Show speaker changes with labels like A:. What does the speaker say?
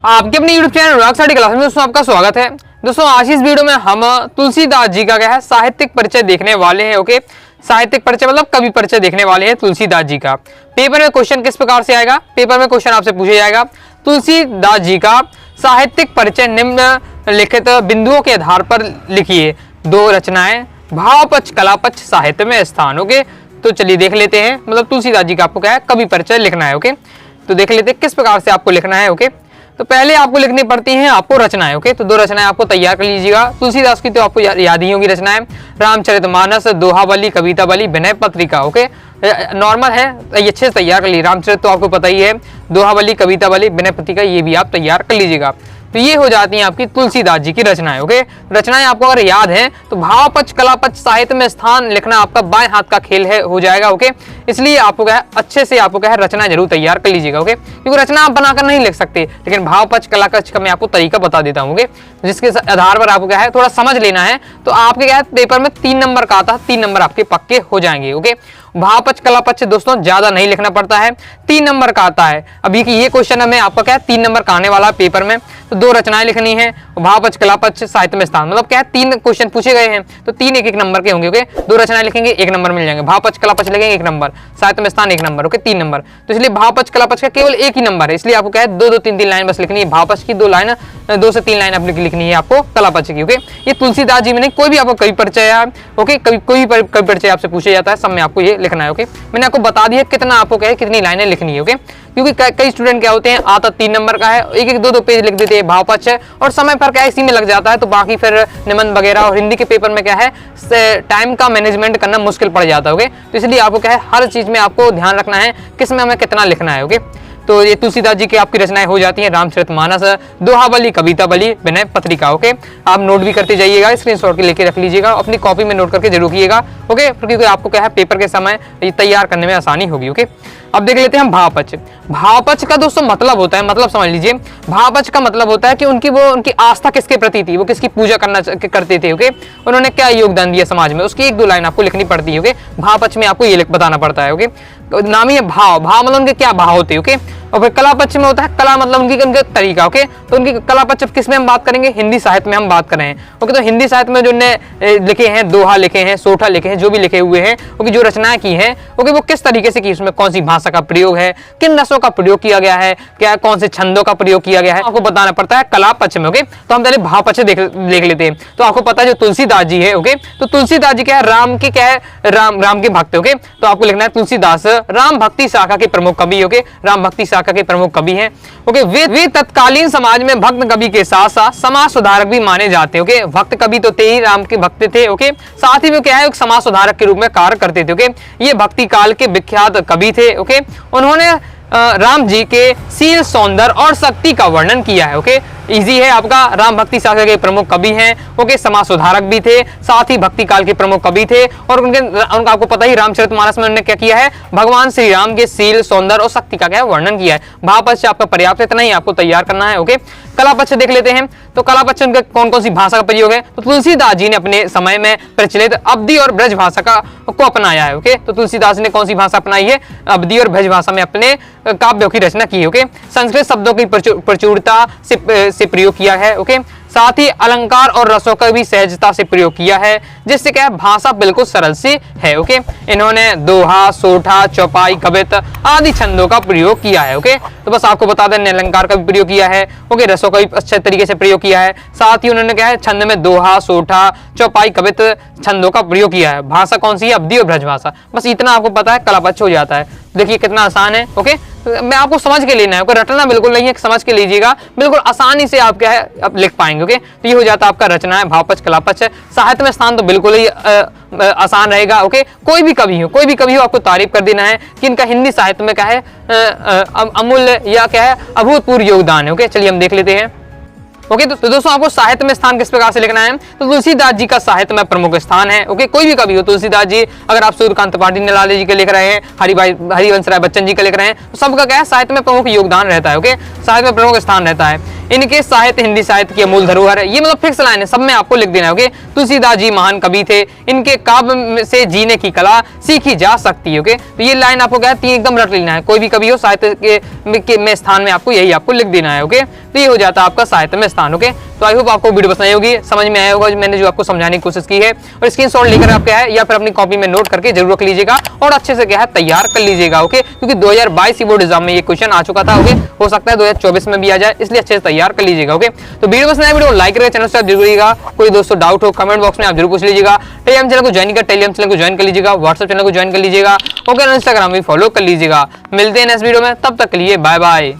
A: आपके अपने YouTube channel अनुराग study class में दोस्तों आपका स्वागत है। दोस्तों आज इस वीडियो में हम तुलसीदास जी का क्या है साहित्यिक परिचय देखने वाले हैं। ओके, साहित्यिक परिचय मतलब कवि परिचय देखने वाले हैं तुलसीदास जी का। पेपर में क्वेश्चन किस प्रकार से आएगा, पेपर में क्वेश्चन आपसे पूछा जाएगा तुलसीदास जी का साहित्यिक परिचय निम्नलिखित बिंदुओं के आधार पर लिखिए। दो रचनाएं, भाव पक्ष, कला पक्ष, साहित्य में स्थान। ओके, तो चलिए देख लेते हैं। मतलब तुलसीदास जी का आपको क्या है कवि परिचय लिखना है। ओके, तो देख लेते हैं किस प्रकार से आपको लिखना है। ओके, तो पहले आपको लिखनी पड़ती हैं आपको रचनाएं। ओके, तो दो रचनाएं आपको तैयार कर लीजिएगा। तुलसीदास की तो आपको याद ही होगी रचनाएं, रामचरितमानस, दोहावली, कवितावली, विनय पत्रिका। ओके, नॉर्मल है, ये अच्छे से तैयार कर लीजिए। रामचरित तो आपको पता ही है, दोहावली, कवितावली, विनय पत्रिका ये भी आप तैयार कर लीजिएगा। तो ये हो जाती हैं आपकी तुलसीदास जी की रचनाएं। ओके, रचनाएं आपको अगर याद है तो भाव पक्ष, कला पक्ष, साहित्य में स्थान लिखना आपका बाएं हाथ का खेल है हो जाएगा। ओके, इसलिए आपको क्या है अच्छे से आपको क्या है रचना जरूर तैयार कर लीजिएगा। ओके, क्योंकि रचना आप बनाकर नहीं लिख सकते, लेकिन भाव पक्ष, कला पक्ष का मैं आपको तरीका बता देता हूँ। ओके, जिसके आधार पर आपको क्या है थोड़ा समझ लेना है। तो आपके क्या है पेपर में 3 नंबर का आता है, 3 नंबर आपके पक्के हो जाएंगे। ओके, भाव पक्ष, कला पक्ष दोस्तों ज्यादा नहीं लिखना पड़ता है, 3 नंबर का आता है। अभी की ये क्वेश्चन में आपका क्या है 3 नंबर का आने वाला है पेपर में। तो 2 रचनाएं लिखनी है, भाव पक्ष, कला पक्ष, साहित्य में स्थान। मतलब क्या है 3 क्वेश्चन पूछे गए हैं तो 3 एक नंबर के होंगे। ओके, 2 रचनाएं लिखेंगे 1 नंबर मिल जाएंगे, भाव पक्ष, कला पक्ष लिखेंगे 1 नंबर, साहित्य में स्थान 1 नंबर। Okay, 3 number. तो इसलिए भाव पक्ष, कला पक्ष का केवल 1 ही नंबर है, इसलिए आपको क्या है 2-2, 3-3 लाइन बस लिखनी है। भाव पक्ष की 2 लाइन, 2 से 3 लाइन आपको लिखनी है आपको कला पक्ष की। ओके, ये तुलसीदास जी में नहीं, कोई भी आपको कवि परिचय है। ओके, कोई कवि परिचय आपसे पूछा जाता है, सब में आपको ये लिखना है। ओके, मैंने आपको बता दिया कितना आपको क्या है कितनी लाइनें लिखनी है। ओके, क्योंकि कई स्टूडेंट क्या होते हैं आता 3 नंबर का है, 1-1, 2-2 पेज लिख देते हैं भाव पक्ष है, और समय पर क्या है इसी में लग जाता है। तो बाकी फिर निबंध वगैरह और हिंदी के पेपर में क्या है टाइम का मैनेजमेंट करना मुश्किल पड़ जाता है। ओके, तो इसलिए आपको क्या है हर चीज में आपको ध्यान रखना है किस में हमें कितना लिखना है। ओके, तो ये तुलसीदास जी की आपकी रचनाएं हो जाती हैं रामचरितमानस, दोहावली, कवितावली, विनय पत्रिका। ओके, आप नोट भी करते जाइएगा, स्क्रीनशॉट के लेके रख लीजिएगा, अपनी कॉपी में नोट करके जरूर कीजिएगा। ओके, क्योंकि आपको क्या है पेपर के समय ये तैयार करने में आसानी होगी। ओके, अब देख लेते हैं हम भाव पक्ष। भाव पक्ष का दोस्तों मतलब होता है, मतलब समझ लीजिए, भाव पक्ष का मतलब होता है कि उनकी आस्था किसके प्रति थी, वो किसकी पूजा करते थे। ओके, उन्होंने क्या योगदान दिया समाज में, उसकी 1-2 लाइन आपको लिखनी पड़ती है। ओके, भाव पक्ष में आपको ये बताना पड़ता है। ओके, नाम ही है भाव, भाव मतलब उनके क्या भाव होते हैं। ओके, और फिर कला पक्ष में होता है कला मतलब उनका तरीका। ओके, तो उनकी कला पक्ष किस में हम बात करेंगे, हिंदी साहित्य में हम बात कर रहे हैं। ओके, तो हिंदी साहित्य में जो लिखे हैं, दोहा लिखे हैं, सोठा लिखे हैं, जो भी लिखे हुए हैं, ओके, जो रचनाएं की हैं, ओके, वो किस तरीके से की, उसमें कौन सी भाषा का प्रयोग है, किन रसों का प्रयोग किया गया है, क्या कौन से छंदों का प्रयोग किया गया है, आपको बताना पड़ता है कला पक्ष में। ओके, तो हम पहले भाव पक्ष देख लेते हैं। तो आपको पता है जो तुलसीदास जी है, ओके, तो तुलसीदास जी क्या है राम के क्या है राम के भक्त। ओके, तो आपको लिखना है तुलसीदास राम भक्ति शाखा के प्रमुख कवि। ओके, राम भक्ति शाखा के प्रमुख कवि हैं। ओके, वे तत्कालीन समाज में भक्त कवि के साथ साथ समाज सुधारक भी माने जाते हैं। ओके, भक्त कवि तो थे ही, राम के भक्त थे। ओके, साथ ही वो क्या है एक समाज सुधारक के रूप में कार्य करते थे। ओके, ये भक्ति काल के विख्यात कवि थे। ओके, उन्होंने राम जी के शील, सौंदर्य और शक्ति का वर्णन किया है। ओके, इजी है आपका, राम भक्ति शाखा के प्रमुख कवि हैं। ओके, समाज सुधारक भी थे, साथ ही भक्ति काल के प्रमुख कवि थे, और उनका आपको पता ही रामचरितमानस में उन्होंने क्या किया है भगवान श्री राम के शील, सौंदर्य और शक्ति का क्या वर्णन किया है। भाव पक्ष आपका पर्याप्त है, इतना ही आपको तैयार करना है। ओके, कला पक्ष देख लेते हैं। तो कला पक्ष उनका कौन कौन सी भाषा का प्रयोग है, तो तुलसीदास जी ने अपने समय में प्रचलित अवधी और ब्रज भाषा को अपनाया है। ओके, तो तुलसीदास ने कौन सी भाषा अपनाई है, अवधी और ब्रज भाषा में अपने काव्यों की रचना की है। ओके, संस्कृत शब्दों की प्रचुरता से प्रयोग किया है। ओके, साथ ही अलंकार और रसों का भी सहजता से प्रयोग किया है, जिससे क्या है भाषा बिल्कुल सरल सी है। ओके, इन्होंने दोहा, सोठा, चौपाई, कवित आदि छंदों का प्रयोग किया है। ओके, तो बस आपको बता दें अलंकार का भी प्रयोग किया है। ओके, रसों का भी अच्छे तरीके से प्रयोग किया है, साथ ही उन्होंने क्या है छंद में दोहा, सोठा, चौपाई, कवित छंदों का प्रयोग किया है। भाषा कौन सी है, अवधी और ब्रज भाषा। बस इतना आपको पता है, कला पक्ष हो जाता है। देखिए कितना आसान है। ओके, मैं आपको समझ के लेना है, रटना बिल्कुल नहीं है, समझ के लीजिएगा, बिल्कुल आसानी से आप क्या है आप लिख पाएंगे। ओके, तो ये हो जाता है आपका रचना है, भाव पक्ष, कला पक्ष। साहित्य में स्थान तो बिल्कुल ही आसान रहेगा। ओके, कोई भी कवि हो आपको तारीफ कर देना है कि इनका हिंदी साहित्य में क्या है अमूल्य या क्या है अभूतपूर्व योगदान है। ओके, चलिए हम देख लेते हैं। ओके, तो दोस्तों आपको साहित्य में स्थान किस प्रकार से लिखना है, तो तुलसीदास जी का साहित्य में प्रमुख स्थान है। ओके, कोई भी कवि हो, तुलसीदास जी, अगर आप सूर्यकांत पाटिल निराले जी के लिख रहे हैं, हरिवंश राय बच्चन जी का लिख रहे हैं, तो सबका क्या है साहित्य में प्रमुख योगदान रहता है। ओके, साहित्य में प्रमुख स्थान रहता है। इनके साहित्य हिंदी साहित्य की अमूल धरोहर है। ये मतलब फिक्स लाइन है, सब में आपको लिख देना है। ओके, तुलसीदास जी महान कवि थे, इनके काव्य से जीने की कला सीखी जा सकती है। ओके, तो ये लाइन आपको क्या है, एकदम रट लेना है। कोई भी कवि हो साहित्य के में स्थान में आपको यही आपको लिख देना है। ओके, तो ये हो जाता है आपका साहित्य में स्थान। ओके, तो आई होप आपको वीडियो पसंद आई होगी, समझ में आया होगा मैंने जो आपको समझाने की कोशिश की है। और स्क्रीनशॉट लेकर आप क्या है या फिर अपनी कॉपी में नोट करके जरूर रख लीजिएगा और अच्छे से क्या है तैयार कर लीजिएगा। ओके, क्योंकि 2022 बोर्ड एग्जाम में ये क्वेश्चन आ चुका था। ओके, हो सकता है 2024 में भी आ जाए, इसलिए अच्छे से तैयार कर लीजिएगा। ओके, तो वीडियो पसंद आए वीडियो लाइक करें, चैनल से जरूर करिएगा। कोई दोस्तों डाउट हो कमेंट बॉक्स में आप जरूर पूछ लीजिएगा। टेलीग्राम चैनल को ज्वाइन कर टेलीग्राम चैनल को ज्वाइन कर लीजिएगा, व्हाट्सएप चैनल को ज्वाइन कर लीजिएगा। ओके, इंस्टाग्राम भी फॉलो कर लीजिएगा। मिलते हैं नेक्स्ट वीडियो में, तब तक के लिए बाय बाय।